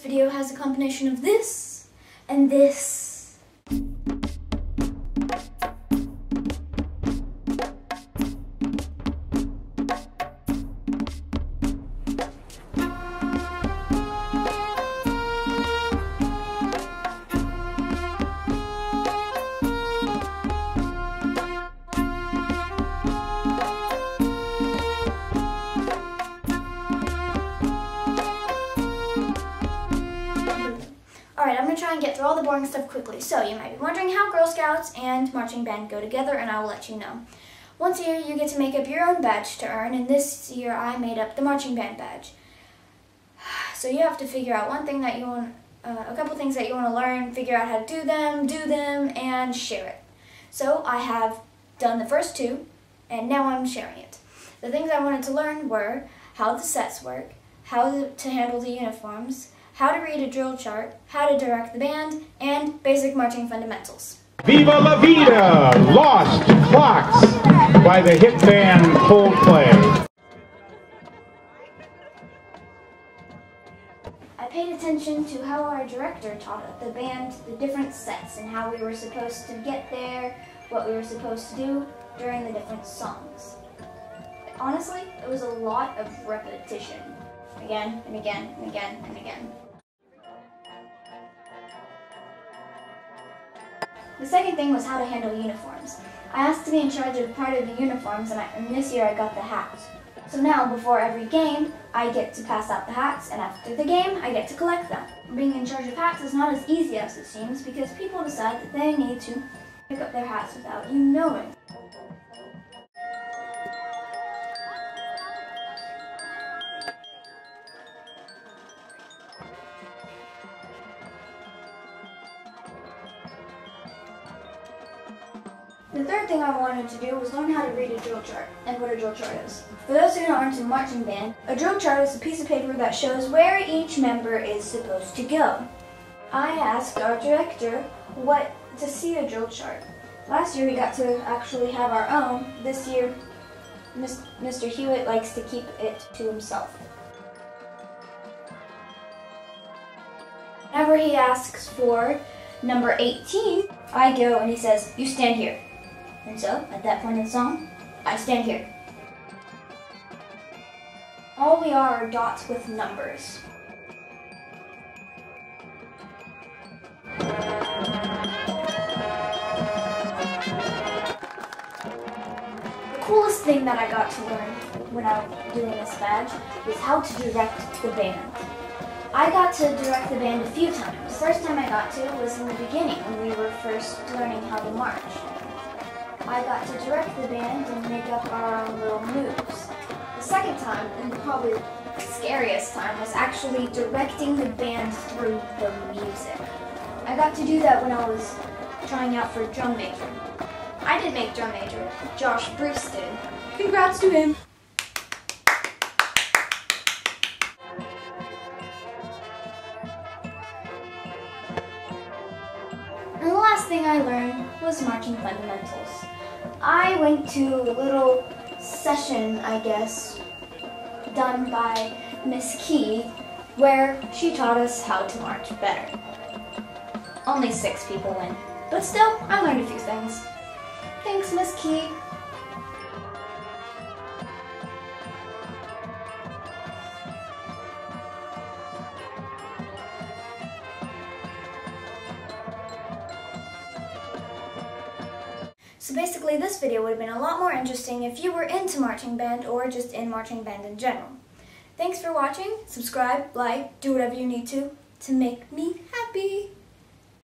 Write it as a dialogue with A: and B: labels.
A: video has a combination of this and this. Alright, I'm going to try and get through all the boring stuff quickly. So, you might be wondering how Girl Scouts and marching band go together, and I will let you know. Once a year, you get to make up your own badge to earn, and this year I made up the marching band badge. So you have to figure out one thing that you want, a couple things that you want to learn, figure out how to do them, and share it. So I have done the first two, and now I'm sharing it. The things I wanted to learn were how the sets work, how to handle the uniforms, how to read a drill chart, how to direct the band, and basic marching fundamentals.
B: Viva la Vida! Lost Clocks by the hit band Coldplay.
A: I paid attention to how our director taught the band the different sets and how we were supposed to get there, what we were supposed to do during the different songs. Honestly, it was a lot of repetition. Again and again and again and again. The second thing was how to handle uniforms. I asked to be in charge of part of the uniforms, and this year I got the hat. So now, before every game, I get to pass out the hats, and after the game, I get to collect them. Being in charge of hats is not as easy as it seems because people decide that they need to pick up their hats without you knowing. The third thing I wanted to do was learn how to read a drill chart and what a drill chart is. For those who aren't in marching band, a drill chart is a piece of paper that shows where each member is supposed to go. I asked our director what to see a drill chart. Last year we got to actually have our own. This year, Mr. Hewitt likes to keep it to himself. Whenever he asks for number 18, I go and he says, "You stand here." And so, at that point in the song, I stand here. All we are dots with numbers. The coolest thing that I got to learn when I was doing this badge was how to direct the band. I got to direct the band a few times. The first time I got to was in the beginning when we were first learning how to march. I got to direct the band and make up our own little moves. The second time, and probably the scariest time, was actually directing the band through the music. I got to do that when I was trying out for drum major. I didn't make drum major, Josh Bruce did. Congrats to him! And the last thing I learned was marching fundamentals. I went to a little session, I guess, done by Miss Key, where she taught us how to march better. Only 6 people went, but still, I learned a few things. Thanks, Miss Key. So basically this video would have been a lot more interesting if you were into marching band or just in marching band in general. Thanks for watching, subscribe, like, do whatever you need to make me happy.